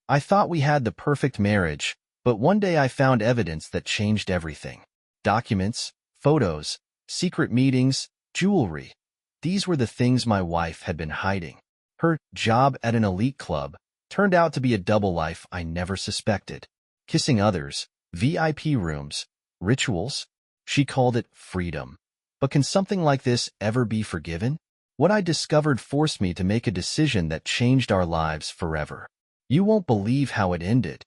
I thought we had the perfect marriage, but one day I found evidence that changed everything. Documents, photos, secret meetings, jewelry. These were the things my wife had been hiding. Her job at an elite club turned out to be a double life I never suspected. Kissing others, VIP rooms, rituals. She called it freedom. But can something like this ever be forgiven? What I discovered forced me to make a decision that changed our lives forever. You won't believe how it ended.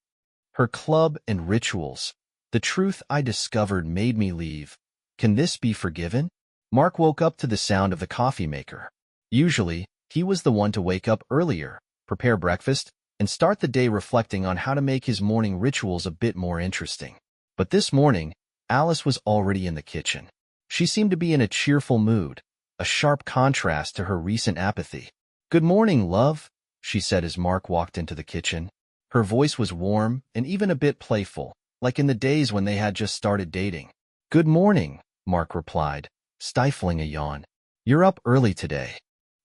Her club and rituals. The truth I discovered made me leave. Can this be forgiven? Mark woke up to the sound of the coffee maker. Usually, he was the one to wake up earlier, prepare breakfast, and start the day reflecting on how to make his morning rituals a bit more interesting. But this morning, Alice was already in the kitchen. She seemed to be in a cheerful mood, a sharp contrast to her recent apathy. "Good morning, love," she said as Mark walked into the kitchen. Her voice was warm and even a bit playful, like in the days when they had just started dating. "Good morning," Mark replied, stifling a yawn. "You're up early today."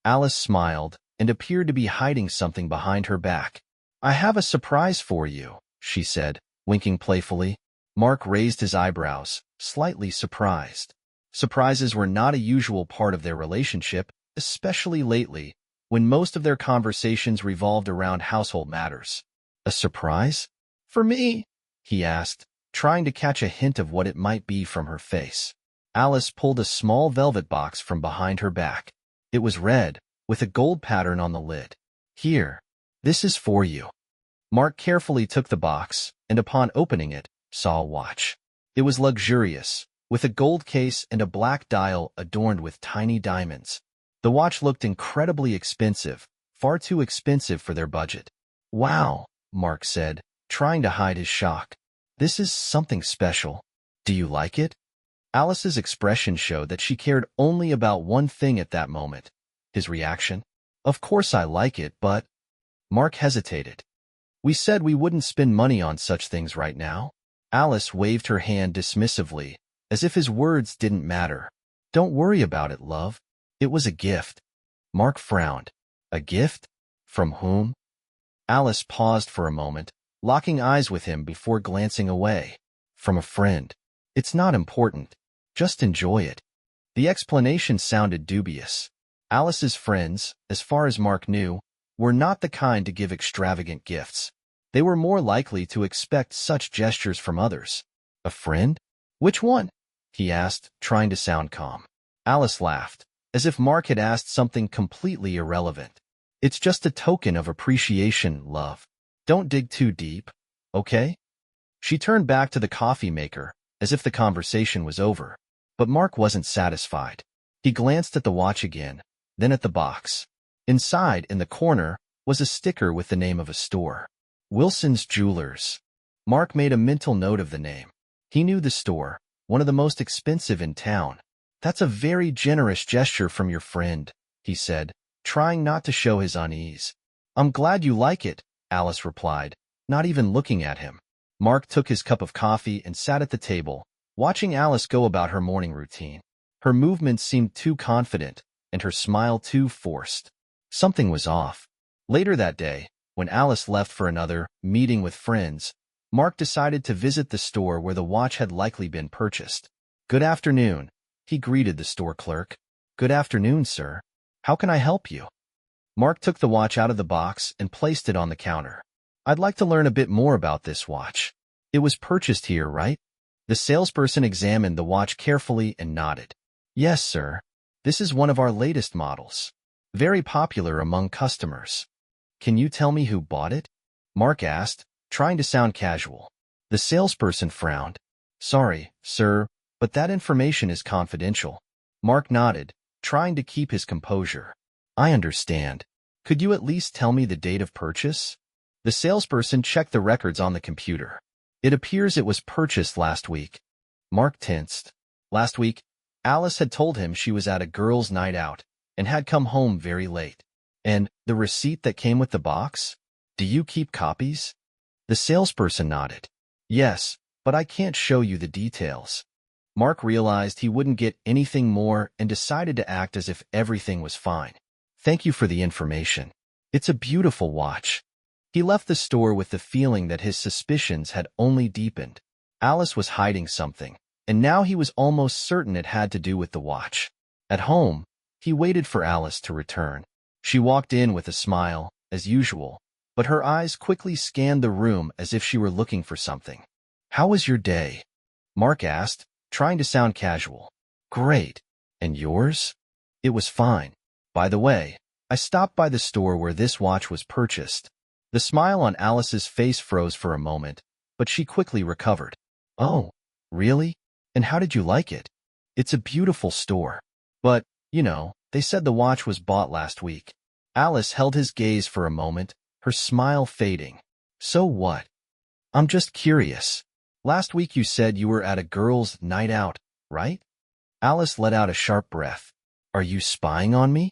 Alice smiled and appeared to be hiding something behind her back. "I have a surprise for you," she said, winking playfully. Mark raised his eyebrows, slightly surprised. Surprises were not a usual part of their relationship, especially lately, when most of their conversations revolved around household matters. "A surprise? For me?" he asked, trying to catch a hint of what it might be from her face. Alice pulled a small velvet box from behind her back. It was red, with a gold pattern on the lid. "Here, this is for you." Mark carefully took the box, and upon opening it, saw a watch. It was luxurious, with a gold case and a black dial adorned with tiny diamonds. The watch looked incredibly expensive, far too expensive for their budget. "Wow," Mark said, trying to hide his shock. "This is something special. Do you like it?" Alice's expression showed that she cared only about one thing at that moment. His reaction? "Of course I like it, but—" Mark hesitated. "We said we wouldn't spend money on such things right now." Alice waved her hand dismissively, as if his words didn't matter. "Don't worry about it, love. It was a gift." Mark frowned. "A gift? From whom?" Alice paused for a moment, locking eyes with him before glancing away. "From a friend. It's not important. Just enjoy it." The explanation sounded dubious. Alice's friends, as far as Mark knew, were not the kind to give extravagant gifts. They were more likely to expect such gestures from others. "A friend? Which one?" he asked, trying to sound calm. Alice laughed, as if Mark had asked something completely irrelevant. "It's just a token of appreciation, love. Don't dig too deep, okay?" She turned back to the coffee maker, as if the conversation was over. But Mark wasn't satisfied. He glanced at the watch again, then at the box. Inside, in the corner, was a sticker with the name of a store. Wilson's Jewelers. Mark made a mental note of the name. He knew the store, one of the most expensive in town. "That's a very generous gesture from your friend," he said, trying not to show his unease. "I'm glad you like it," Alice replied, not even looking at him. Mark took his cup of coffee and sat at the table, watching Alice go about her morning routine. Her movements seemed too confident, and her smile too forced. Something was off. Later that day, when Alice left for another meeting with friends, Mark decided to visit the store where the watch had likely been purchased. "Good afternoon," he greeted the store clerk. "Good afternoon, sir. How can I help you?" Mark took the watch out of the box and placed it on the counter. "I'd like to learn a bit more about this watch. It was purchased here, right?" The salesperson examined the watch carefully and nodded. "Yes, sir. This is one of our latest models. Very popular among customers." "Can you tell me who bought it?" Mark asked, trying to sound casual. The salesperson frowned. "Sorry, sir, but that information is confidential." Mark nodded, trying to keep his composure. "I understand. Could you at least tell me the date of purchase?" The salesperson checked the records on the computer. "It appears it was purchased last week." Mark tensed. Last week, Alice had told him she was at a girls' night out and had come home very late. "And the receipt that came with the box? Do you keep copies?" The salesperson nodded. "Yes, but I can't show you the details." Mark realized he wouldn't get anything more and decided to act as if everything was fine. "Thank you for the information. It's a beautiful watch." He left the store with the feeling that his suspicions had only deepened. Alice was hiding something, and now he was almost certain it had to do with the watch. At home, he waited for Alice to return. She walked in with a smile, as usual, but her eyes quickly scanned the room as if she were looking for something. "How was your day?" Mark asked, trying to sound casual. "Great. And yours?" "It was fine. By the way, I stopped by the store where this watch was purchased." The smile on Alice's face froze for a moment, but she quickly recovered. "Oh, really? And how did you like it?" "It's a beautiful store. But, they said the watch was bought last week." Alice held his gaze for a moment, her smile fading. "So what?" "I'm just curious. Last week you said you were at a girls' night out, right?" Alice let out a sharp breath. "Are you spying on me?"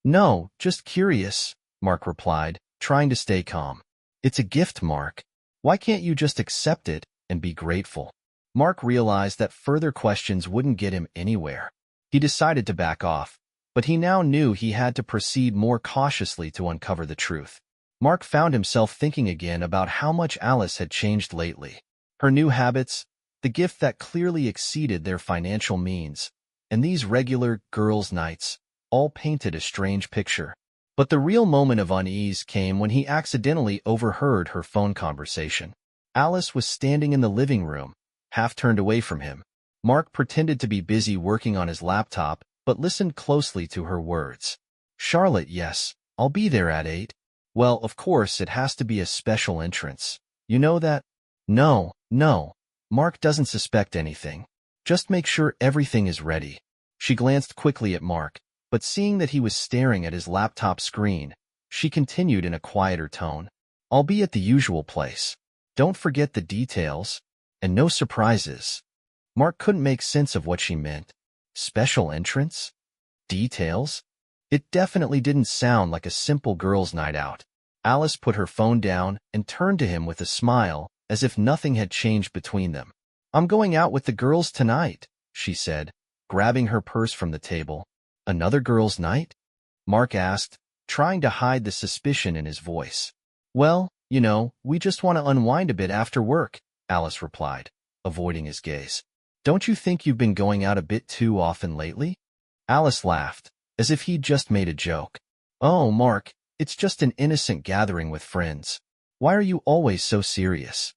"No, just curious," Mark replied, trying to stay calm. "It's a gift, Mark. Why can't you just accept it and be grateful?" Mark realized that further questions wouldn't get him anywhere. He decided to back off, but he now knew he had to proceed more cautiously to uncover the truth. Mark found himself thinking again about how much Alice had changed lately. Her new habits, the gift that clearly exceeded their financial means, and these regular girls' nights, all painted a strange picture. But the real moment of unease came when he accidentally overheard her phone conversation. Alice was standing in the living room, half turned away from him. Mark pretended to be busy working on his laptop, but listened closely to her words. "Charlotte, yes, I'll be there at 8. Well, of course, it has to be a special entrance. You know that?" No. Mark doesn't suspect anything. Just make sure everything is ready." She glanced quickly at Mark, but seeing that he was staring at his laptop screen, she continued in a quieter tone. "I'll be at the usual place. Don't forget the details, and no surprises." Mark couldn't make sense of what she meant. Special entrance? Details? It definitely didn't sound like a simple girls' night out. Alice put her phone down and turned to him with a smile, as if nothing had changed between them. "I'm going out with the girls tonight," she said, grabbing her purse from the table. "Another girls' night?" Mark asked, trying to hide the suspicion in his voice. "Well, we just want to unwind a bit after work," Alice replied, avoiding his gaze. "Don't you think you've been going out a bit too often lately?" Alice laughed, as if he'd just made a joke. "Oh, Mark, it's just an innocent gathering with friends. Why are you always so serious?"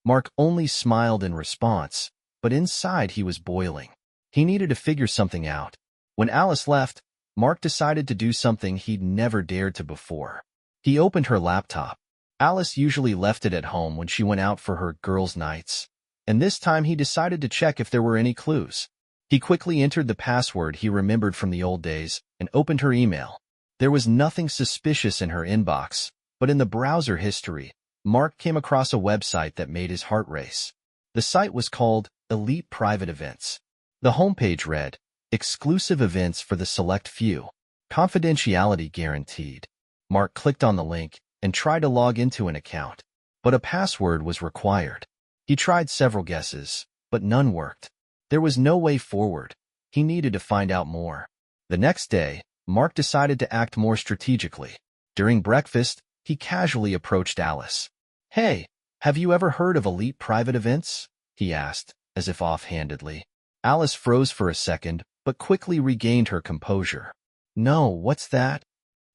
Mark only smiled in response, but inside he was boiling. He needed to figure something out. When Alice left, Mark decided to do something he'd never dared to before. He opened her laptop. Alice usually left it at home when she went out for her girls' nights, and this time he decided to check if there were any clues. He quickly entered the password he remembered from the old days and opened her email. There was nothing suspicious in her inbox, but in the browser history, Mark came across a website that made his heart race. The site was called Elite Private Events. The homepage read, "Exclusive events for the select few. Confidentiality guaranteed." Mark clicked on the link and tried to log into an account, but a password was required. He tried several guesses, but none worked. There was no way forward. He needed to find out more. The next day, Mark decided to act more strategically. During breakfast, he casually approached Alice. "Hey, have you ever heard of Elite Private Events?" he asked, as if offhandedly. Alice froze for a second, but quickly regained her composure. "No, what's that?"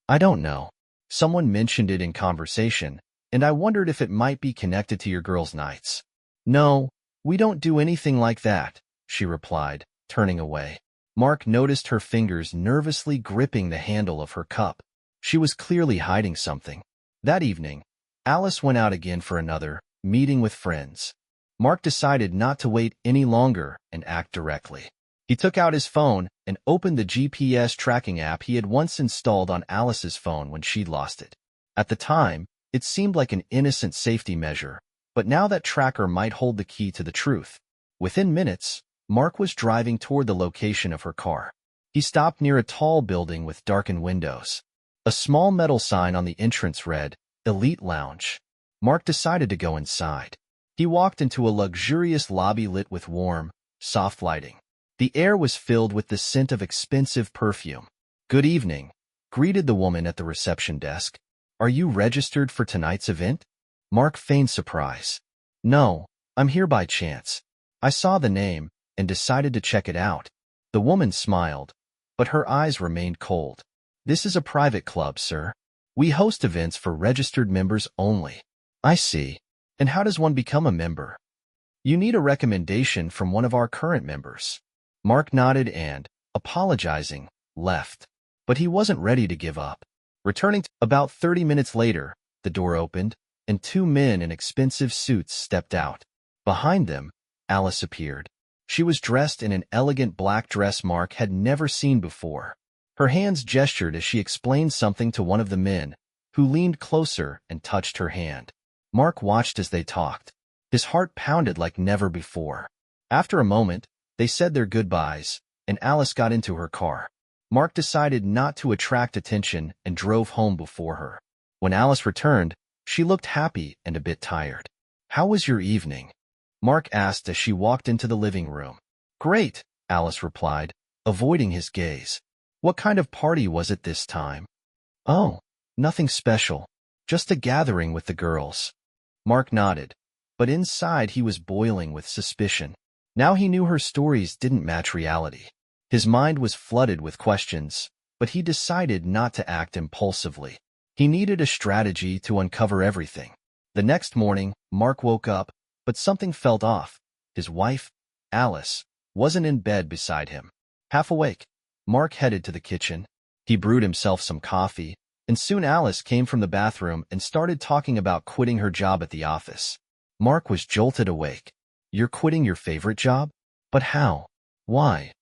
"I don't know. Someone mentioned it in conversation, and I wondered if it might be connected to your girls' nights." "No, we don't do anything like that," she replied, turning away. Mark noticed her fingers nervously gripping the handle of her cup. She was clearly hiding something. That evening, Alice went out again for another meeting with friends. Mark decided not to wait any longer and act directly. He took out his phone and opened the GPS tracking app he had once installed on Alice's phone when she'd lost it. At the time, it seemed like an innocent safety measure, but now that tracker might hold the key to the truth. Within minutes, Mark was driving toward the location of her car. He stopped near a tall building with darkened windows. A small metal sign on the entrance read, "Elite Lounge." Mark decided to go inside. He walked into a luxurious lobby lit with warm, soft lighting. The air was filled with the scent of expensive perfume. "Good evening," greeted the woman at the reception desk. "Are you registered for tonight's event?" Mark feigned surprise. "No, I'm here by chance. I saw the name and decided to check it out." The woman smiled, but her eyes remained cold. "This is a private club, sir. We host events for registered members only." "I see. And how does one become a member?" "You need a recommendation from one of our current members." Mark nodded and, apologizing, left. But he wasn't ready to give up. Returning about 30 minutes later, the door opened, and two men in expensive suits stepped out. Behind them, Alice appeared. She was dressed in an elegant black dress Mark had never seen before. Her hands gestured as she explained something to one of the men, who leaned closer and touched her hand. Mark watched as they talked. His heart pounded like never before. After a moment, they said their goodbyes, and Alice got into her car. Mark decided not to attract attention and drove home before her. When Alice returned, she looked happy and a bit tired. "How was your evening?" Mark asked as she walked into the living room. "Great," Alice replied, avoiding his gaze. "What kind of party was it this time?" "Oh, nothing special. Just a gathering with the girls." Mark nodded, but inside he was boiling with suspicion. Now he knew her stories didn't match reality. His mind was flooded with questions, but he decided not to act impulsively. He needed a strategy to uncover everything. The next morning, Mark woke up, but something felt off. His wife, Alice, wasn't in bed beside him. Half awake, Mark headed to the kitchen. He brewed himself some coffee, and soon Alice came from the bathroom and started talking about quitting her job at the office. Mark was jolted awake. "You're quitting your favorite job? But how? Why?"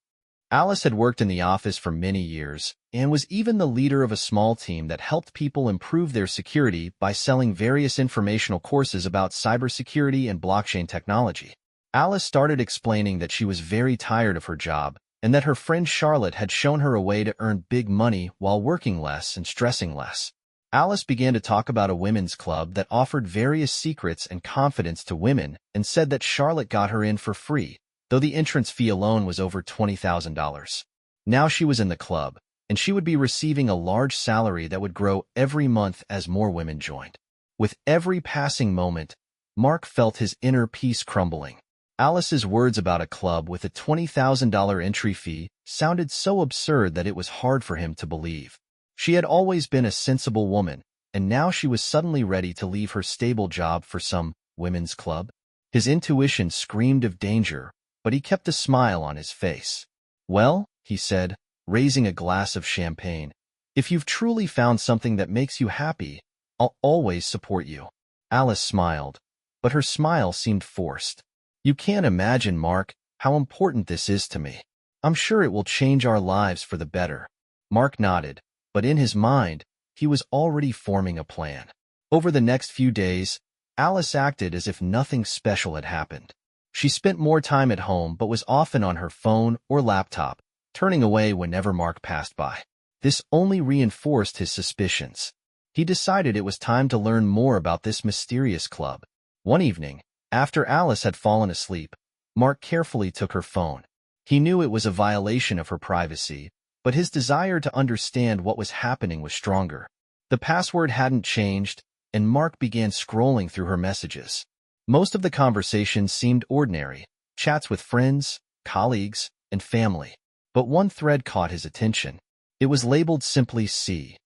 Alice had worked in the office for many years and was even the leader of a small team that helped people improve their security by selling various informational courses about cybersecurity and blockchain technology. Alice started explaining that she was very tired of her job and that her friend Charlotte had shown her a way to earn big money while working less and stressing less. Alice began to talk about a women's club that offered various secrets and confidence to women and said that Charlotte got her in for free, though the entrance fee alone was over $20,000. Now she was in the club, and she would be receiving a large salary that would grow every month as more women joined. With every passing moment, Mark felt his inner peace crumbling. Alice's words about a club with a $20,000 entry fee sounded so absurd that it was hard for him to believe. She had always been a sensible woman, and now she was suddenly ready to leave her stable job for some women's club. His intuition screamed of danger, but he kept a smile on his face. "Well," he said, raising a glass of champagne, "if you've truly found something that makes you happy, I'll always support you." Alice smiled, but her smile seemed forced. "You can't imagine, Mark, how important this is to me. I'm sure it will change our lives for the better." Mark nodded, but in his mind, he was already forming a plan. Over the next few days, Alice acted as if nothing special had happened. She spent more time at home but was often on her phone or laptop, turning away whenever Mark passed by. This only reinforced his suspicions. He decided it was time to learn more about this mysterious club. One evening, after Alice had fallen asleep, Mark carefully took her phone. He knew it was a violation of her privacy, but his desire to understand what was happening was stronger. The password hadn't changed, and Mark began scrolling through her messages. Most of the conversations seemed ordinary, chats with friends, colleagues, and family. But one thread caught his attention. It was labeled simply C.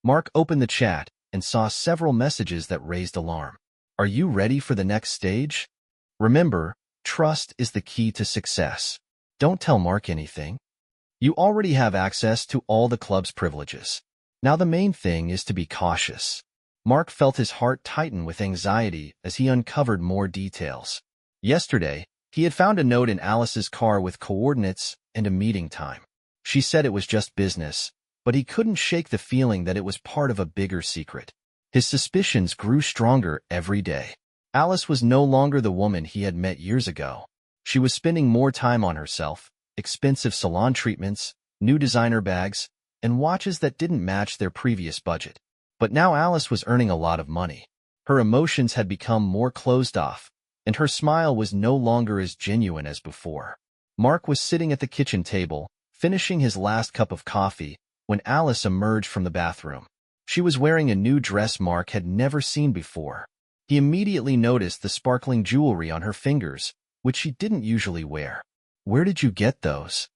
Mark opened the chat and saw several messages that raised alarm. "Are you ready for the next stage? Remember, trust is the key to success. Don't tell Mark anything. You already have access to all the club's privileges. Now the main thing is to be cautious." Mark felt his heart tighten with anxiety as he uncovered more details. Yesterday, he had found a note in Alice's car with coordinates and a meeting time. She said it was just business, but he couldn't shake the feeling that it was part of a bigger secret. His suspicions grew stronger every day. Alice was no longer the woman he had met years ago. She was spending more time on herself, expensive salon treatments, new designer bags, and watches that didn't match their previous budget. But now Alice was earning a lot of money. Her emotions had become more closed off, and her smile was no longer as genuine as before. Mark was sitting at the kitchen table, finishing his last cup of coffee, when Alice emerged from the bathroom. She was wearing a new dress Mark had never seen before. He immediately noticed the sparkling jewelry on her fingers, which she didn't usually wear. "Where did you get those?"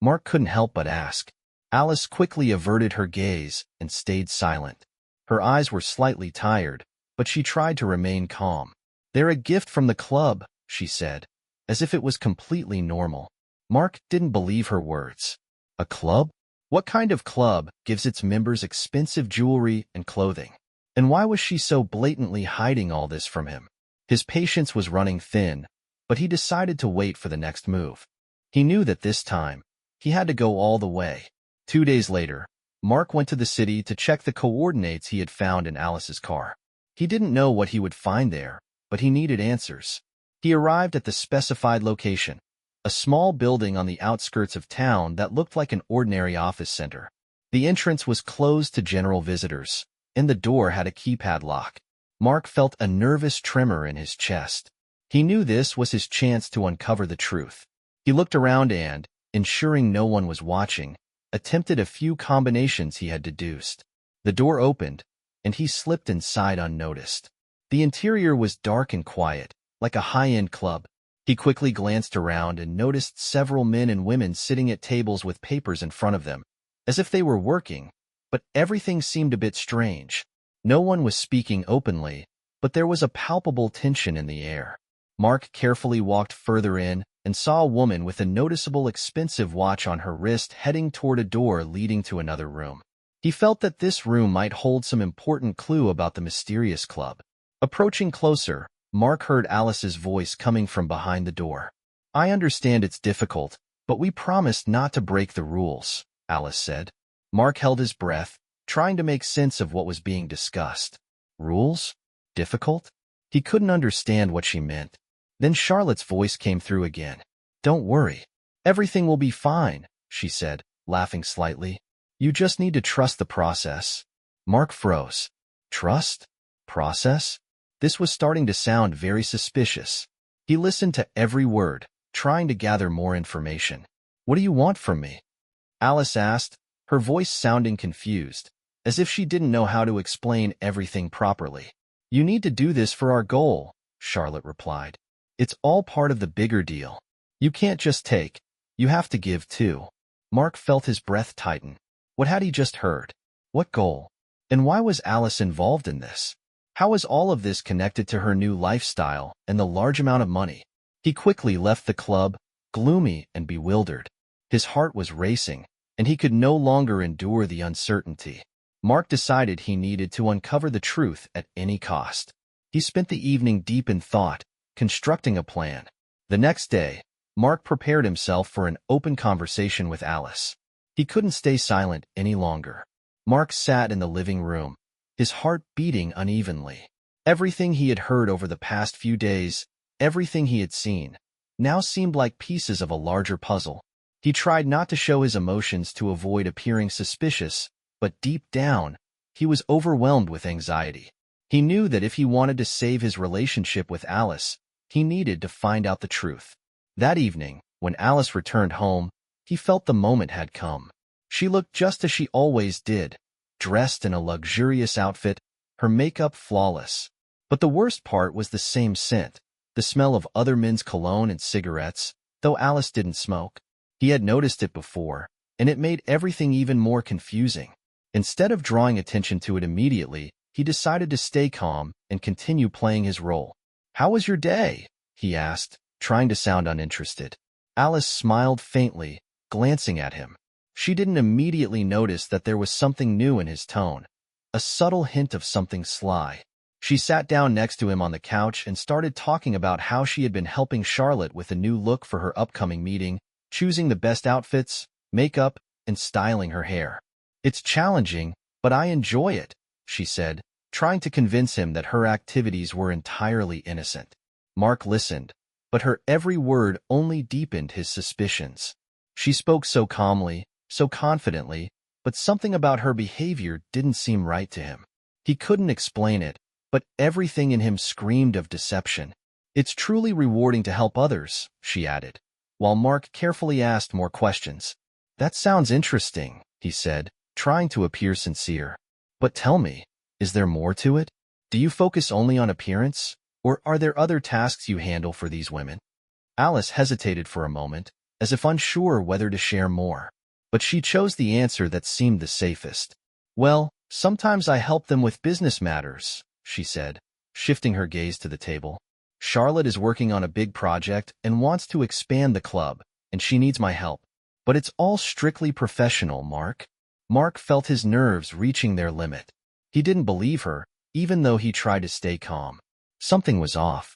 Mark couldn't help but ask. Alice quickly averted her gaze and stayed silent. Her eyes were slightly tired, but she tried to remain calm. "They're a gift from the club," she said, as if it was completely normal. Mark didn't believe her words. A club? What kind of club gives its members expensive jewelry and clothing? And why was she so blatantly hiding all this from him? His patience was running thin, but he decided to wait for the next move. He knew that this time, he had to go all the way. 2 days later, Mark went to the city to check the coordinates he had found in Alice's car. He didn't know what he would find there, but he needed answers. He arrived at the specified location, a small building on the outskirts of town that looked like an ordinary office center. The entrance was closed to general visitors, and the door had a keypad lock. Mark felt a nervous tremor in his chest. He knew this was his chance to uncover the truth. He looked around and, ensuring no one was watching, attempted a few combinations he had deduced. The door opened, and he slipped inside unnoticed. The interior was dark and quiet, like a high-end club. He quickly glanced around and noticed several men and women sitting at tables with papers in front of them, as if they were working, but everything seemed a bit strange. No one was speaking openly, but there was a palpable tension in the air. Mark carefully walked further in and saw a woman with a noticeable expensive watch on her wrist heading toward a door leading to another room. He felt that this room might hold some important clue about the mysterious club. Approaching closer, Mark heard Alice's voice coming from behind the door. "I understand it's difficult, but we promised not to break the rules," Alice said. Mark held his breath, trying to make sense of what was being discussed. Rules? Difficult? He couldn't understand what she meant. Then Charlotte's voice came through again. "Don't worry. Everything will be fine," she said, laughing slightly. "You just need to trust the process." Mark froze. Trust? Process? This was starting to sound very suspicious. He listened to every word, trying to gather more information. "What do you want from me?" Alice asked, her voice sounding confused, as if she didn't know how to explain everything properly. "You need to do this for our goal," Charlotte replied. "It's all part of the bigger deal. You can't just take, you have to give too." Mark felt his breath tighten. What had he just heard? What goal? And why was Alice involved in this? How was all of this connected to her new lifestyle and the large amount of money? He quickly left the club, gloomy and bewildered. His heart was racing, and he could no longer endure the uncertainty. Mark decided he needed to uncover the truth at any cost. He spent the evening deep in thought, constructing a plan. The next day, Mark prepared himself for an open conversation with Alice. He couldn't stay silent any longer. Mark sat in the living room, his heart beating unevenly. Everything he had heard over the past few days, everything he had seen, now seemed like pieces of a larger puzzle. He tried not to show his emotions to avoid appearing suspicious, but deep down, he was overwhelmed with anxiety. He knew that if he wanted to save his relationship with Alice, he needed to find out the truth. That evening, when Alice returned home, he felt the moment had come. She looked just as she always did, dressed in a luxurious outfit, her makeup flawless. But the worst part was the same scent, the smell of other men's cologne and cigarettes, though Alice didn't smoke. He had noticed it before, and it made everything even more confusing. Instead of drawing attention to it immediately, he decided to stay calm and continue playing his role. "How was your day?" he asked, trying to sound uninterested. Alice smiled faintly, glancing at him. She didn't immediately notice that there was something new in his tone, a subtle hint of something sly. She sat down next to him on the couch and started talking about how she had been helping Charlotte with a new look for her upcoming meeting, choosing the best outfits, makeup, and styling her hair. "It's challenging, but I enjoy it," she said, trying to convince him that her activities were entirely innocent. Mark listened, but her every word only deepened his suspicions. She spoke so calmly, so confidently, but something about her behavior didn't seem right to him. He couldn't explain it, but everything in him screamed of deception. "It's truly rewarding to help others," she added, while Mark carefully asked more questions. "That sounds interesting," he said, trying to appear sincere. But tell me, is there more to it? Do you focus only on appearance, or are there other tasks you handle for these women? Alice hesitated for a moment, as if unsure whether to share more. But she chose the answer that seemed the safest. Well, sometimes I help them with business matters, she said, shifting her gaze to the table. Charlotte is working on a big project and wants to expand the club, and she needs my help. But it's all strictly professional, Mark. Mark felt his nerves reaching their limit. He didn't believe her, even though he tried to stay calm. Something was off.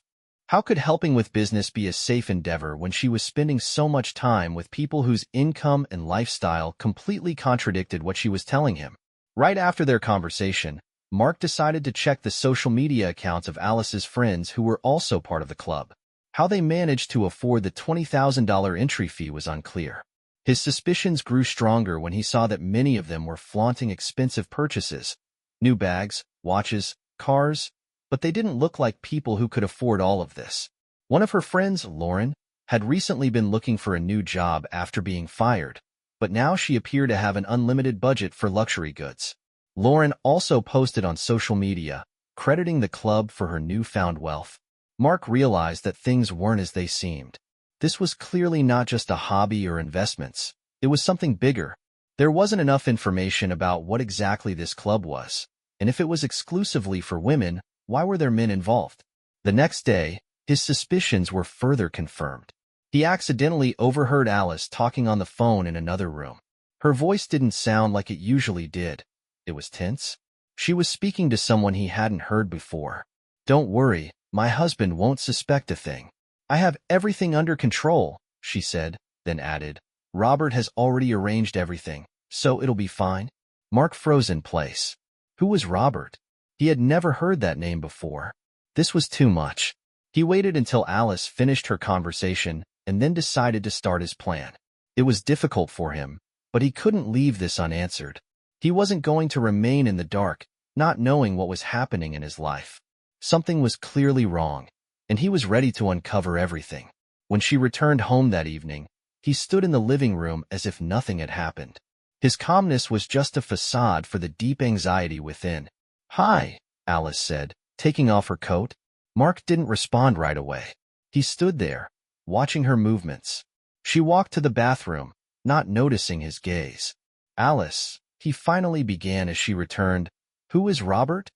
How could helping with business be a safe endeavor when she was spending so much time with people whose income and lifestyle completely contradicted what she was telling him? Right after their conversation, Mark decided to check the social media accounts of Alice's friends who were also part of the club. How they managed to afford the $20,000 entry fee was unclear. His suspicions grew stronger when he saw that many of them were flaunting expensive purchases, new bags, watches, cars, but they didn't look like people who could afford all of this. One of her friends, Lauren, had recently been looking for a new job after being fired, but now she appeared to have an unlimited budget for luxury goods. Lauren also posted on social media, crediting the club for her newfound wealth. Mark realized that things weren't as they seemed. This was clearly not just a hobby or investments. It was something bigger. There wasn't enough information about what exactly this club was, and if it was exclusively for women, why were there men involved? The next day, his suspicions were further confirmed. He accidentally overheard Alice talking on the phone in another room. Her voice didn't sound like it usually did. It was tense. She was speaking to someone he hadn't heard before. "Don't worry, my husband won't suspect a thing. I have everything under control," she said, then added, "Robert has already arranged everything, so it'll be fine." Mark froze in place. Who was Robert? He had never heard that name before. This was too much. He waited until Alice finished her conversation and then decided to start his plan. It was difficult for him, but he couldn't leave this unanswered. He wasn't going to remain in the dark, not knowing what was happening in his life. Something was clearly wrong, and he was ready to uncover everything. When she returned home that evening, he stood in the living room as if nothing had happened. His calmness was just a facade for the deep anxiety within. "Hi," Alice said, taking off her coat. Mark didn't respond right away. He stood there, watching her movements. She walked to the bathroom, not noticing his gaze. "Alice," he finally began as she returned. "Who is Robert?"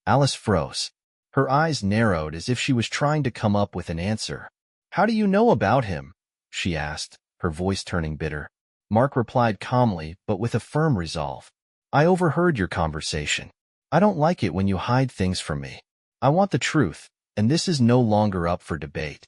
Alice froze. Her eyes narrowed as if she was trying to come up with an answer. "How do you know about him?" she asked, her voice turning bitter. Mark replied calmly, but with a firm resolve. "I overheard your conversation. I don't like it when you hide things from me. I want the truth, and this is no longer up for debate."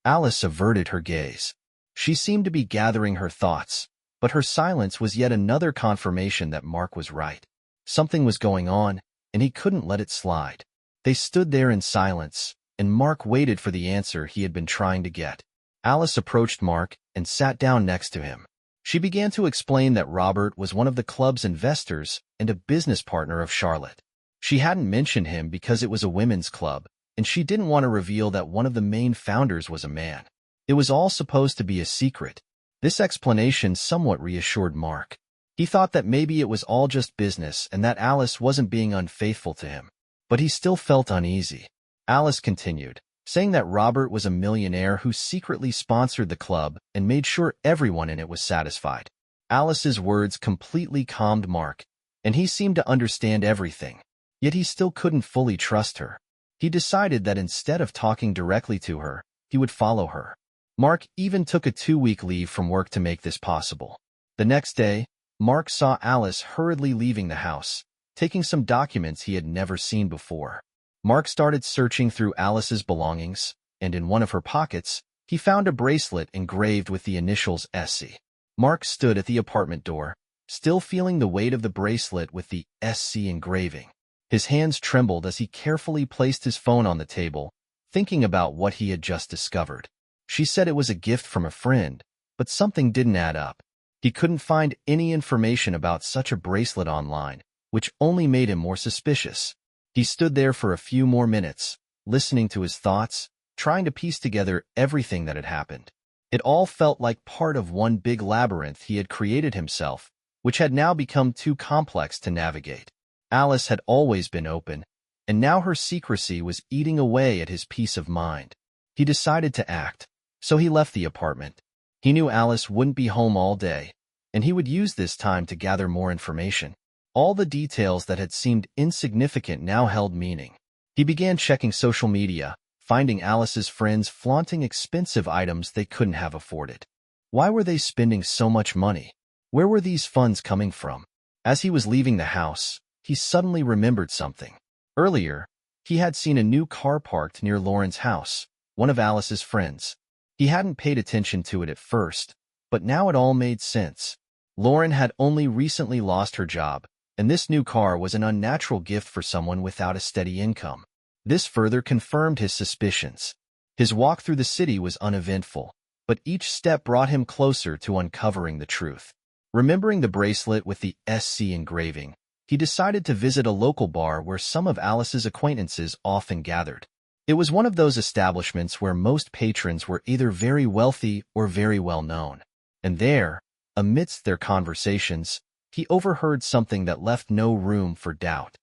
Alice averted her gaze. She seemed to be gathering her thoughts, but her silence was yet another confirmation that Mark was right. Something was going on, and he couldn't let it slide. They stood there in silence, and Mark waited for the answer he had been trying to get. Alice approached Mark and sat down next to him. She began to explain that Robert was one of the club's investors and a business partner of Charlotte. She hadn't mentioned him because it was a women's club, and she didn't want to reveal that one of the main founders was a man. It was all supposed to be a secret. This explanation somewhat reassured Mark. He thought that maybe it was all just business and that Alice wasn't being unfaithful to him. But he still felt uneasy. Alice continued, saying that Robert was a millionaire who secretly sponsored the club and made sure everyone in it was satisfied. Alice's words completely calmed Mark, and he seemed to understand everything. Yet he still couldn't fully trust her. He decided that instead of talking directly to her, he would follow her. Mark even took a 2-week leave from work to make this possible. The next day, Mark saw Alice hurriedly leaving the house, taking some documents he had never seen before. Mark started searching through Alice's belongings, and in one of her pockets, he found a bracelet engraved with the initials SC. Mark stood at the apartment door, still feeling the weight of the bracelet with the SC engraving. His hands trembled as he carefully placed his phone on the table, thinking about what he had just discovered. She said it was a gift from a friend, but something didn't add up. He couldn't find any information about such a bracelet online, which only made him more suspicious. He stood there for a few more minutes, listening to his thoughts, trying to piece together everything that had happened. It all felt like part of one big labyrinth he had created himself, which had now become too complex to navigate. Alice had always been open, and now her secrecy was eating away at his peace of mind. He decided to act, so he left the apartment. He knew Alice wouldn't be home all day, and he would use this time to gather more information. All the details that had seemed insignificant now held meaning. He began checking social media, finding Alice's friends flaunting expensive items they couldn't have afforded. Why were they spending so much money? Where were these funds coming from? As he was leaving the house, he suddenly remembered something. Earlier, he had seen a new car parked near Lauren's house, one of Alice's friends. He hadn't paid attention to it at first, but now it all made sense. Lauren had only recently lost her job, and this new car was an unnatural gift for someone without a steady income. This further confirmed his suspicions. His walk through the city was uneventful, but each step brought him closer to uncovering the truth. Remembering the bracelet with the SC engraving, he decided to visit a local bar where some of Alice's acquaintances often gathered. It was one of those establishments where most patrons were either very wealthy or very well known. And there, amidst their conversations, he overheard something that left no room for doubt.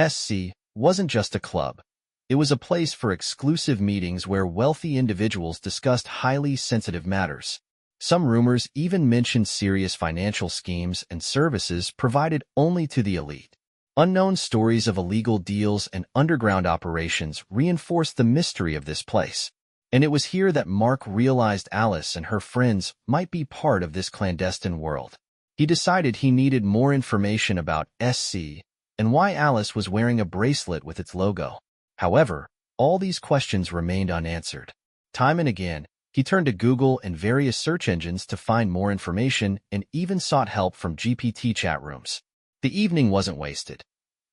SC wasn't just a club. It was a place for exclusive meetings where wealthy individuals discussed highly sensitive matters. Some rumors even mentioned serious financial schemes and services provided only to the elite. Unknown stories of illegal deals and underground operations reinforced the mystery of this place. And it was here that Mark realized Alice and her friends might be part of this clandestine world. He decided he needed more information about SC and why Alice was wearing a bracelet with its logo. However, all these questions remained unanswered. Time and again, he turned to Google and various search engines to find more information and even sought help from GPT chat rooms. The evening wasn't wasted.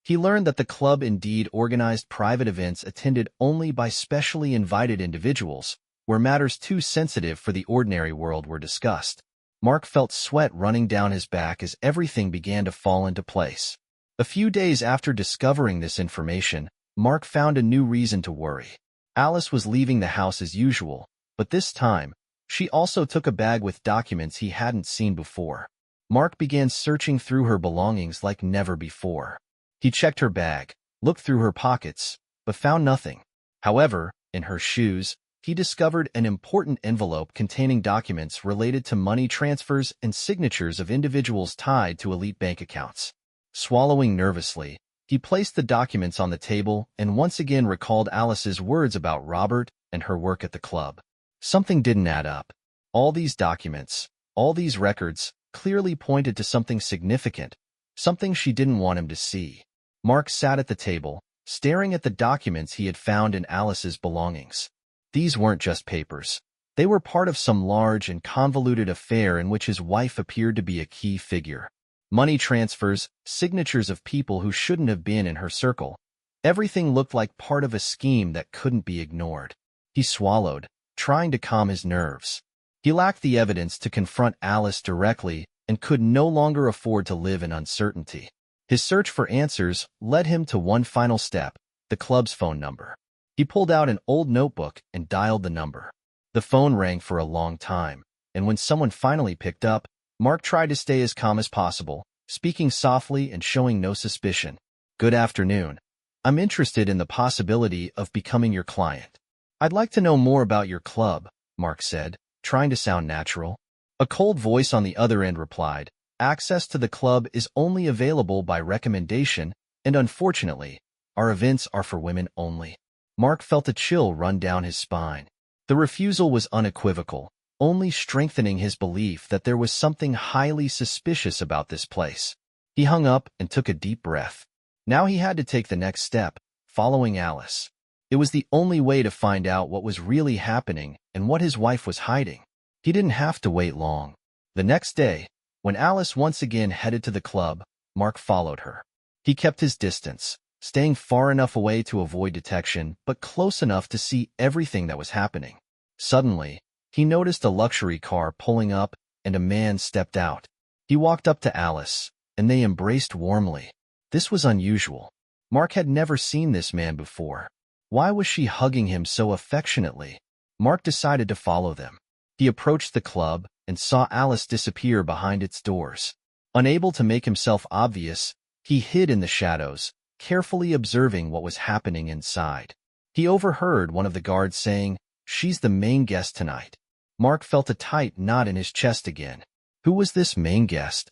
He learned that the club indeed organized private events attended only by specially invited individuals, where matters too sensitive for the ordinary world were discussed. Mark felt sweat running down his back as everything began to fall into place. A few days after discovering this information, Mark found a new reason to worry. Alice was leaving the house as usual, but this time, she also took a bag with documents he hadn't seen before. Mark began searching through her belongings like never before. He checked her bag, looked through her pockets, but found nothing. However, in her shoes, he discovered an important envelope containing documents related to money transfers and signatures of individuals tied to elite bank accounts. Swallowing nervously, he placed the documents on the table and once again recalled Alice's words about Robert and her work at the club. Something didn't add up. All these documents, all these records, clearly pointed to something significant, something she didn't want him to see. Mark sat at the table, staring at the documents he had found in Alice's belongings. These weren't just papers. They were part of some large and convoluted affair in which his wife appeared to be a key figure. Money transfers, signatures of people who shouldn't have been in her circle. Everything looked like part of a scheme that couldn't be ignored. He swallowed, trying to calm his nerves. He lacked the evidence to confront Alice directly and could no longer afford to live in uncertainty. His search for answers led him to one final step, the club's phone number. He pulled out an old notebook and dialed the number. The phone rang for a long time, and when someone finally picked up, Mark tried to stay as calm as possible, speaking softly and showing no suspicion. "Good afternoon. I'm interested in the possibility of becoming your client. I'd like to know more about your club," Mark said, trying to sound natural. A cold voice on the other end replied, "Access to the club is only available by recommendation, and unfortunately, our events are for women only." Mark felt a chill run down his spine. The refusal was unequivocal, only strengthening his belief that there was something highly suspicious about this place. He hung up and took a deep breath. Now he had to take the next step, following Alice. It was the only way to find out what was really happening and what his wife was hiding. He didn't have to wait long. The next day, when Alice once again headed to the club, Mark followed her. He kept his distance, staying far enough away to avoid detection, but close enough to see everything that was happening. Suddenly, he noticed a luxury car pulling up, and a man stepped out. He walked up to Alice, and they embraced warmly. This was unusual. Mark had never seen this man before. Why was she hugging him so affectionately? Mark decided to follow them. He approached the club and saw Alice disappear behind its doors. Unable to make himself obvious, He hid in the shadows, carefully observing what was happening inside. He overheard one of the guards saying, "She's the main guest tonight." Mark felt a tight knot in his chest again. Who was this main guest?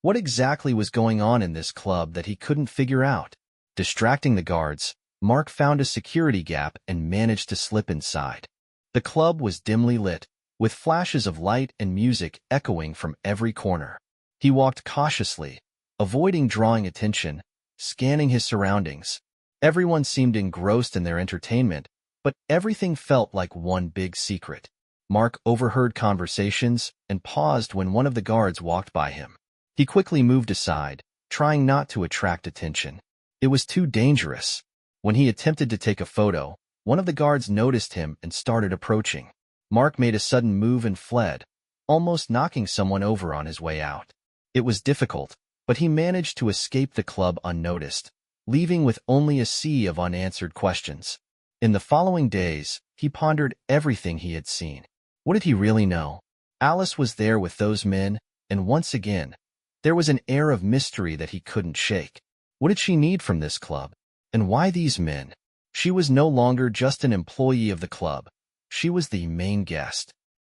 What exactly was going on in this club that he couldn't figure out? Distracting the guards, Mark found a security gap and managed to slip inside. The club was dimly lit, with flashes of light and music echoing from every corner. He walked cautiously, avoiding drawing attention, scanning his surroundings. Everyone seemed engrossed in their entertainment, but everything felt like one big secret. Mark overheard conversations and paused when one of the guards walked by him. He quickly moved aside, trying not to attract attention. It was too dangerous. When he attempted to take a photo, one of the guards noticed him and started approaching. Mark made a sudden move and fled, almost knocking someone over on his way out. It was difficult, but he managed to escape the club unnoticed, leaving with only a sea of unanswered questions. In the following days, he pondered everything he had seen. What did he really know? Alice was there with those men, and once again, there was an air of mystery that he couldn't shake. What did she need from this club? And why these men? She was no longer just an employee of the club. She was the main guest.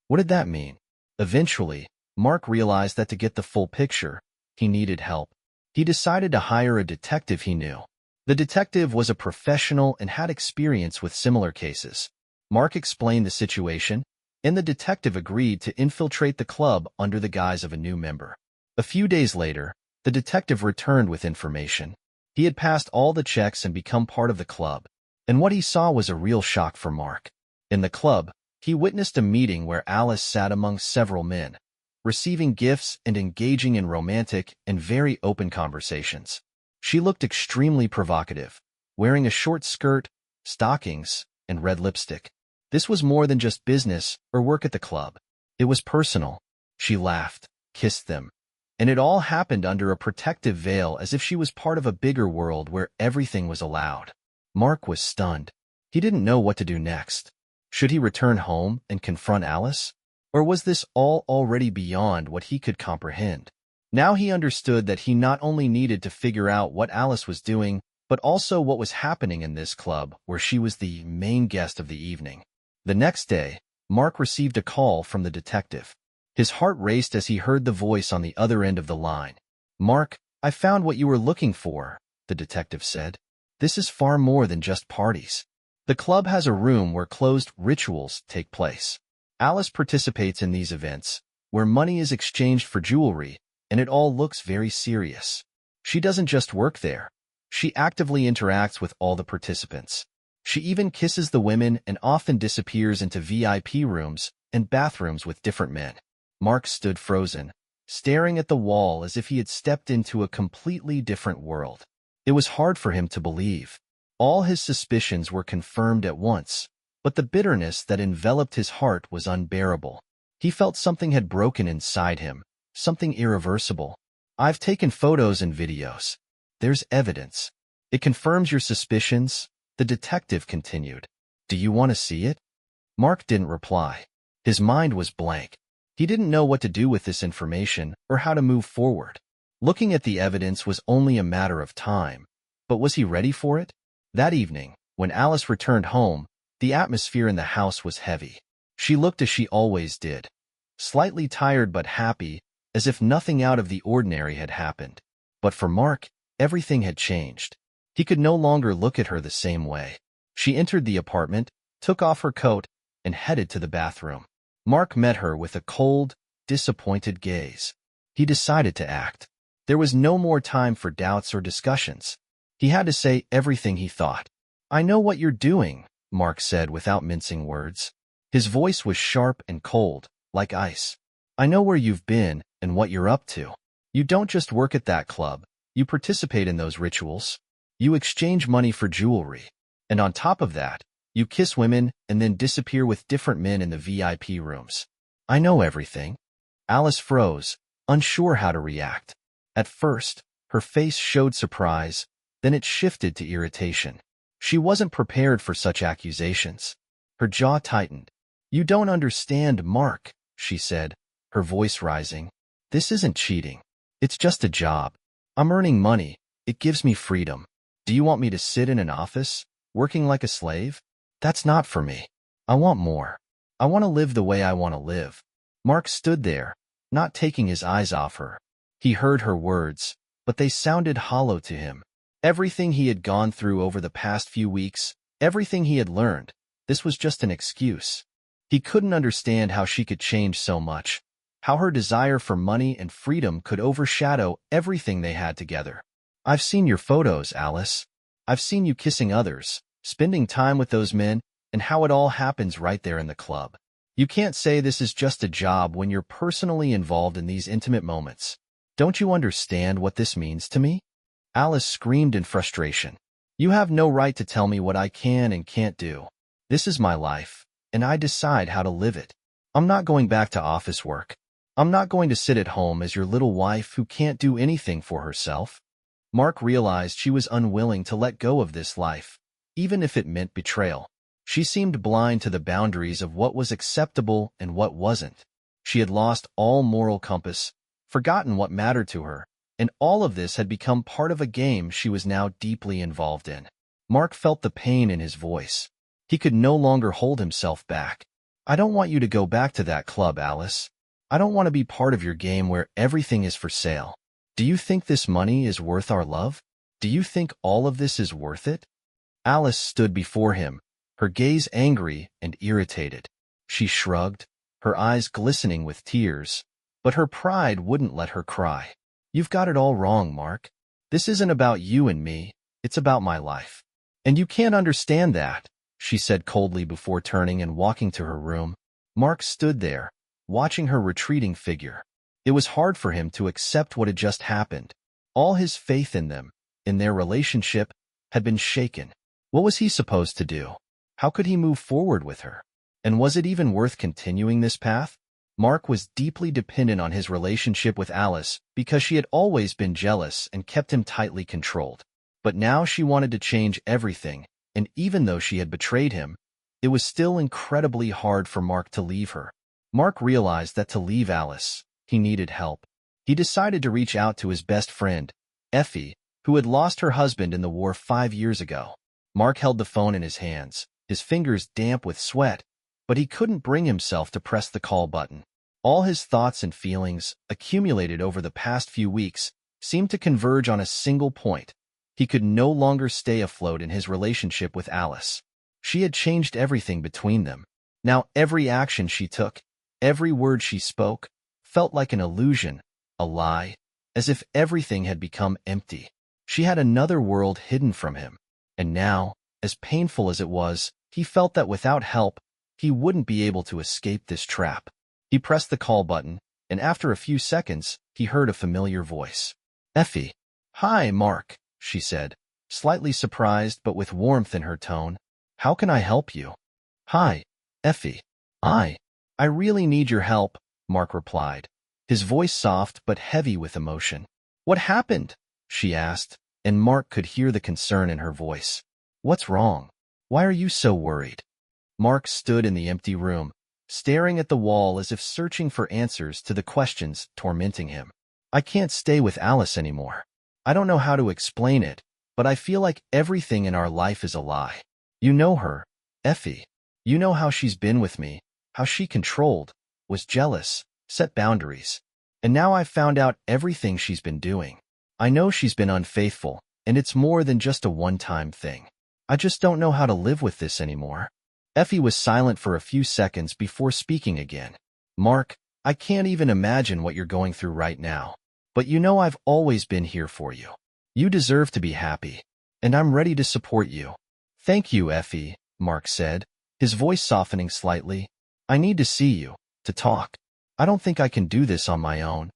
What did that mean? Eventually, Mark realized that to get the full picture, he needed help. He decided to hire a detective he knew. The detective was a professional and had experience with similar cases. Mark explained the situation, and the detective agreed to infiltrate the club under the guise of a new member. A few days later, the detective returned with information. He had passed all the checks and become part of the club, and what he saw was a real shock for Mark. In the club, he witnessed a meeting where Alice sat among several men, receiving gifts and engaging in romantic and very open conversations. She looked extremely provocative, wearing a short skirt, stockings, and red lipstick. This was more than just business or work at the club. It was personal. She laughed, kissed them, and it all happened under a protective veil as if she was part of a bigger world where everything was allowed. Mark was stunned. He didn't know what to do next. Should he return home and confront Alice? Or was this all already beyond what he could comprehend? Now he understood that he not only needed to figure out what Alice was doing, but also what was happening in this club where she was the main guest of the evening. The next day, Mark received a call from the detective. His heart raced as he heard the voice on the other end of the line. "Mark, I found what you were looking for," the detective said. "This is far more than just parties. The club has a room where closed rituals take place. Alice participates in these events, where money is exchanged for jewelry, and it all looks very serious. She doesn't just work there. She actively interacts with all the participants. She even kisses the women and often disappears into VIP rooms and bathrooms with different men." Mark stood frozen, staring at the wall as if he had stepped into a completely different world. It was hard for him to believe. All his suspicions were confirmed at once, but the bitterness that enveloped his heart was unbearable. He felt something had broken inside him, something irreversible. "I've taken photos and videos. There's evidence. It confirms your suspicions," the detective continued. "Do you want to see it?" Mark didn't reply. His mind was blank. He didn't know what to do with this information or how to move forward. Looking at the evidence was only a matter of time, but was he ready for it? That evening, when Alice returned home, the atmosphere in the house was heavy. She looked as she always did, slightly tired but happy, as if nothing out of the ordinary had happened. But for Mark, everything had changed. He could no longer look at her the same way. She entered the apartment, took off her coat, and headed to the bathroom. Mark met her with a cold, disappointed gaze. He decided to act. There was no more time for doubts or discussions. He had to say everything he thought. "I know what you're doing," Mark said without mincing words. His voice was sharp and cold, like ice. "I know where you've been and what you're up to. You don't just work at that club. You participate in those rituals. You exchange money for jewelry. And on top of that, you kiss women and then disappear with different men in the VIP rooms. I know everything." Alice froze, unsure how to react. At first, her face showed surprise, then it shifted to irritation. She wasn't prepared for such accusations. Her jaw tightened. "You don't understand, Mark," she said, her voice rising. "This isn't cheating. It's just a job. I'm earning money, It gives me freedom. Do you want me to sit in an office, working like a slave? That's not for me. I want more. I want to live the way I want to live. Mark stood there, not taking his eyes off her. He heard her words, but they sounded hollow to him. Everything he had gone through over the past few weeks, everything he had learned, this was just an excuse. He couldn't understand how she could change so much, how her desire for money and freedom could overshadow everything they had together. I've seen your photos, Alice. I've seen you kissing others, spending time with those men, and how it all happens right there in the club. You can't say this is just a job when you're personally involved in these intimate moments. Don't you understand what this means to me? Alice screamed in frustration. You have no right to tell me what I can and can't do. This is my life, and I decide how to live it. I'm not going back to office work. I'm not going to sit at home as your little wife who can't do anything for herself. Mark realized she was unwilling to let go of this life, even if it meant betrayal. She seemed blind to the boundaries of what was acceptable and what wasn't. She had lost all moral compass, forgotten what mattered to her, and all of this had become part of a game she was now deeply involved in. Mark felt the pain in his voice. He could no longer hold himself back. I don't want you to go back to that club, Alice. I don't want to be part of your game where everything is for sale. Do you think this money is worth our love? Do you think all of this is worth it? Alice stood before him, her gaze angry and irritated. She shrugged, her eyes glistening with tears, but her pride wouldn't let her cry. You've got it all wrong, Mark. This isn't about you and me, it's about my life. And you can't understand that, she said coldly before turning and walking to her room. Mark stood there, watching her retreating figure. It was hard for him to accept what had just happened. All his faith in them, in their relationship, had been shaken. What was he supposed to do? How could he move forward with her? And was it even worth continuing this path? Mark was deeply dependent on his relationship with Alice because she had always been jealous and kept him tightly controlled. But now she wanted to change everything, and even though she had betrayed him, it was still incredibly hard for Mark to leave her. Mark realized that to leave Alice, he needed help. He decided to reach out to his best friend, Effie, who had lost her husband in the war 5 years ago. Mark held the phone in his hands, his fingers damp with sweat, but he couldn't bring himself to press the call button. All his thoughts and feelings, accumulated over the past few weeks, seemed to converge on a single point. He could no longer stay afloat in his relationship with Alice. She had changed everything between them. Now every action she took, every word she spoke, felt like an illusion, a lie, as if everything had become empty. She had another world hidden from him. And now, as painful as it was, he felt that without help, he wouldn't be able to escape this trap. He pressed the call button, and after a few seconds, he heard a familiar voice. Effie. Hi, Mark, she said, slightly surprised but with warmth in her tone. How can I help you? Hi, Effie. I really need your help, Mark replied, his voice soft but heavy with emotion. What happened? She asked, and Mark could hear the concern in her voice. What's wrong? Why are you so worried? Mark stood in the empty room, staring at the wall as if searching for answers to the questions tormenting him. I can't stay with Alice anymore. I don't know how to explain it, but I feel like everything in our life is a lie. You know her, Effie. You know how she's been with me, how she controlled, was jealous, set boundaries. And now I've found out everything she's been doing. I know she's been unfaithful, and it's more than just a one-time thing. I just don't know how to live with this anymore. Effie was silent for a few seconds before speaking again. Mark, I can't even imagine what you're going through right now. But you know I've always been here for you. You deserve to be happy, and I'm ready to support you. Thank you, Effie, Mark said, his voice softening slightly. I need to see you, to talk. I don't think I can do this on my own.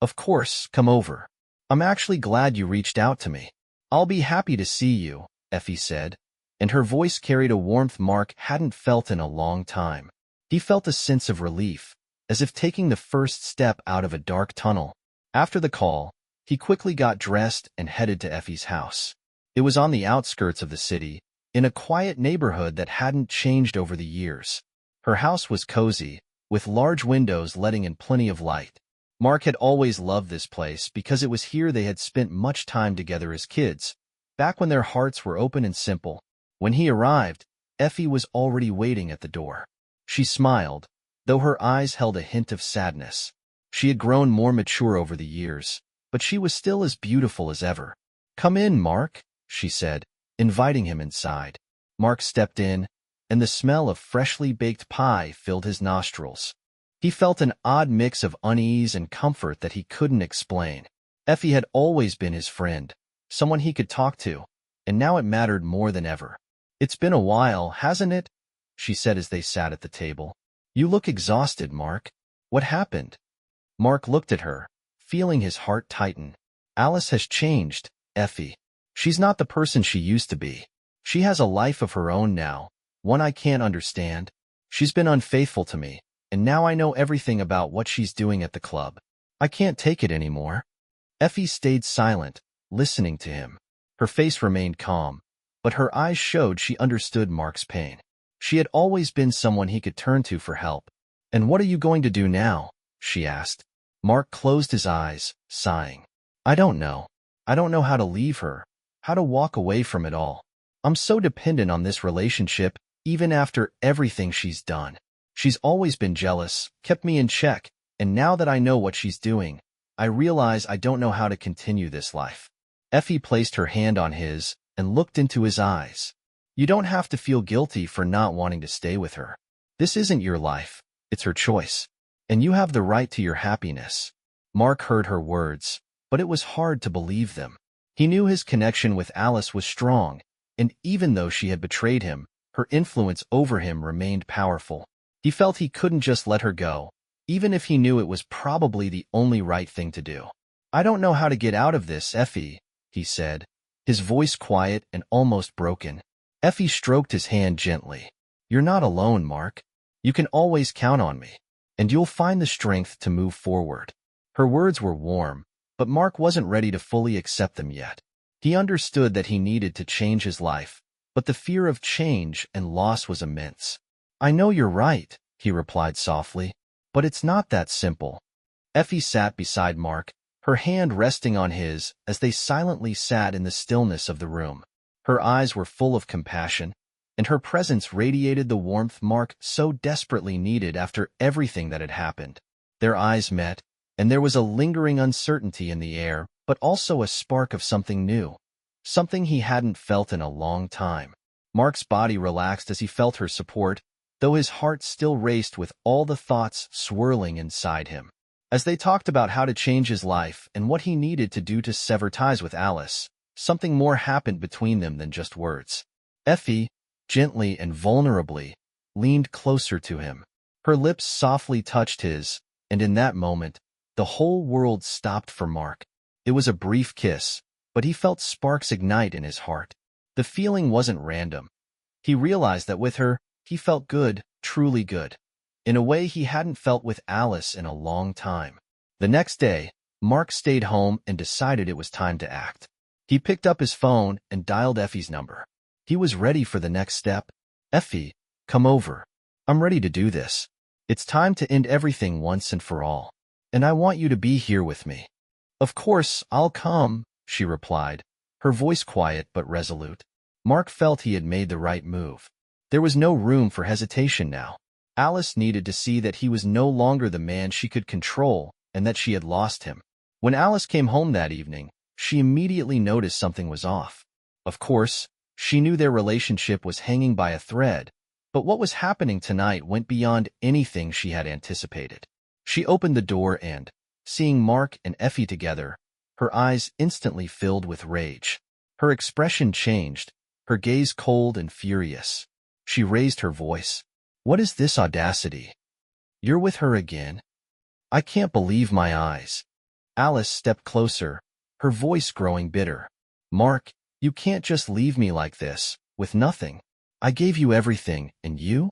Of course, come over. I'm actually glad you reached out to me. I'll be happy to see you, Effie said, and her voice carried a warmth Mark hadn't felt in a long time. He felt a sense of relief, as if taking the first step out of a dark tunnel. After the call, he quickly got dressed and headed to Effie's house. It was on the outskirts of the city, in a quiet neighborhood that hadn't changed over the years. Her house was cozy, with large windows letting in plenty of light. Mark had always loved this place because it was here they had spent much time together as kids, back when their hearts were open and simple. When he arrived, Effie was already waiting at the door. She smiled, though her eyes held a hint of sadness. She had grown more mature over the years, but she was still as beautiful as ever. "Come in, Mark," she said, inviting him inside. Mark stepped in, and the smell of freshly baked pie filled his nostrils. He felt an odd mix of unease and comfort that he couldn't explain. Effie had always been his friend, someone he could talk to, and now it mattered more than ever. "It's been a while, hasn't it?" she said as they sat at the table. "You look exhausted, Mark. What happened?" Mark looked at her, feeling his heart tighten. "Alice has changed, Effie. She's not the person she used to be. She has a life of her own now, one I can't understand. She's been unfaithful to me, and now I know everything about what she's doing at the club. I can't take it anymore." Effie stayed silent, listening to him. Her face remained calm, but her eyes showed she understood Mark's pain. She had always been someone he could turn to for help. "And what are you going to do now?" she asked. Mark closed his eyes, sighing. "I don't know. I don't know how to leave her, how to walk away from it all. I'm so dependent on this relationship, even after everything she's done. She's always been jealous, kept me in check, and now that I know what she's doing, I realize I don't know how to continue this life." Effie placed her hand on his and looked into his eyes. "You don't have to feel guilty for not wanting to stay with her. This isn't your life, it's her choice. And you have the right to your happiness." Mark heard her words, but it was hard to believe them. He knew his connection with Alice was strong, and even though she had betrayed him, her influence over him remained powerful. He felt he couldn't just let her go, even if he knew it was probably the only right thing to do. "I don't know how to get out of this, Effie," he said, his voice quiet and almost broken. Effie stroked his hand gently. "You're not alone, Mark. You can always count on me, and you'll find the strength to move forward." Her words were warm, but Mark wasn't ready to fully accept them yet. He understood that he needed to change his life, but the fear of change and loss was immense. "I know you're right," he replied softly, "but it's not that simple." Effie sat beside Mark, her hand resting on his as they silently sat in the stillness of the room. Her eyes were full of compassion, and her presence radiated the warmth Mark so desperately needed after everything that had happened. Their eyes met, and there was a lingering uncertainty in the air, but also a spark of something new, something he hadn't felt in a long time. Mark's body relaxed as he felt her support, though his heart still raced with all the thoughts swirling inside him. As they talked about how to change his life and what he needed to do to sever ties with Alice, something more happened between them than just words. Effie, gently and vulnerably, leaned closer to him. Her lips softly touched his, and in that moment, the whole world stopped for Mark. It was a brief kiss, but he felt sparks ignite in his heart. The feeling wasn't random. He realized that with her, he felt good, truly good, in a way he hadn't felt with Alice in a long time. The next day, Mark stayed home and decided it was time to act. He picked up his phone and dialed Effie's number. He was ready for the next step. "Effie, come over. I'm ready to do this. It's time to end everything once and for all. And I want you to be here with me." "Of course, I'll come," she replied, her voice quiet but resolute. Mark felt he had made the right move. There was no room for hesitation now. Alice needed to see that he was no longer the man she could control and that she had lost him. When Alice came home that evening, she immediately noticed something was off. Of course, she knew their relationship was hanging by a thread, but what was happening tonight went beyond anything she had anticipated. She opened the door and, seeing Mark and Effie together, her eyes instantly filled with rage. Her expression changed, her gaze cold and furious. She raised her voice. "What is this audacity? You're with her again? I can't believe my eyes." Alice stepped closer, her voice growing bitter. "Mark, you can't just leave me like this, with nothing. I gave you everything, and you?"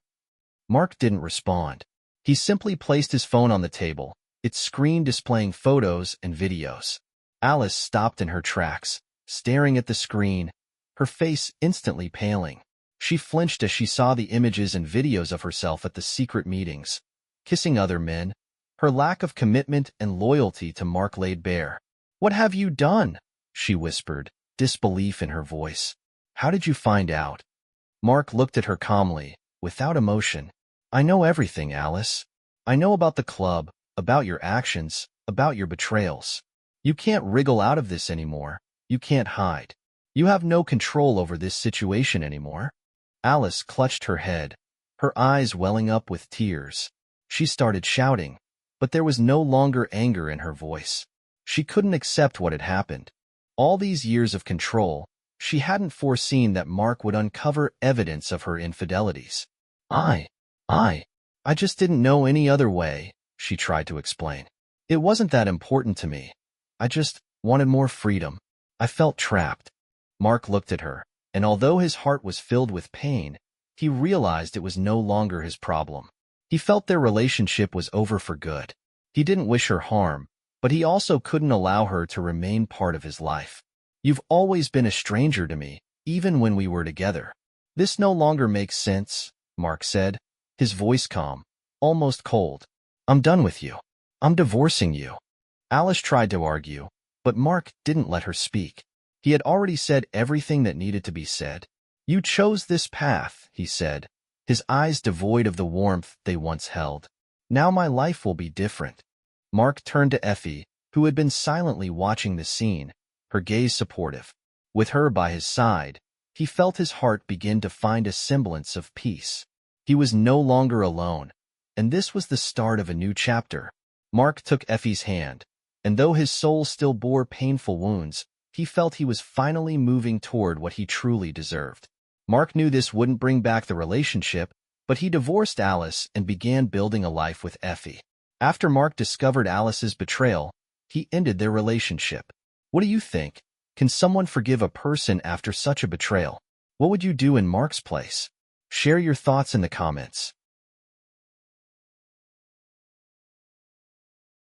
Mark didn't respond. He simply placed his phone on the table, its screen displaying photos and videos. Alice stopped in her tracks, staring at the screen, her face instantly paling. She flinched as she saw the images and videos of herself at the secret meetings, kissing other men, Her lack of commitment and loyalty to Mark laid bare. "What have you done?" she whispered, disbelief in her voice. "How did you find out?" Mark looked at her calmly, without emotion. "I know everything, Alice. I know about the club, about your actions, about your betrayals. You can't wriggle out of this anymore. You can't hide. You have no control over this situation anymore." Alice clutched her head, her eyes welling up with tears. She started shouting, but there was no longer anger in her voice. She couldn't accept what had happened. All these years of control, she hadn't foreseen that Mark would uncover evidence of her infidelities. I just didn't know any other way," she tried to explain. "It wasn't that important to me. I just wanted more freedom. I felt trapped." Mark looked at her, and although his heart was filled with pain, he realized it was no longer his problem. He felt their relationship was over for good. He didn't wish her harm, but he also couldn't allow her to remain part of his life. "You've always been a stranger to me, even when we were together. This no longer makes sense," Mark said, his voice calm, almost cold. "I'm done with you. I'm divorcing you." Alice tried to argue, but Mark didn't let her speak. He had already said everything that needed to be said. "You chose this path," he said, his eyes devoid of the warmth they once held. "Now my life will be different." Mark turned to Effie, who had been silently watching the scene, her gaze supportive. With her by his side, he felt his heart begin to find a semblance of peace. He was no longer alone, and this was the start of a new chapter. Mark took Effie's hand, and though his soul still bore painful wounds, he felt he was finally moving toward what he truly deserved. Mark knew this wouldn't bring back the relationship, but he divorced Alice and began building a life with Effie. After Mark discovered Alice's betrayal, he ended their relationship. What do you think? Can someone forgive a person after such a betrayal? What would you do in Mark's place? Share your thoughts in the comments.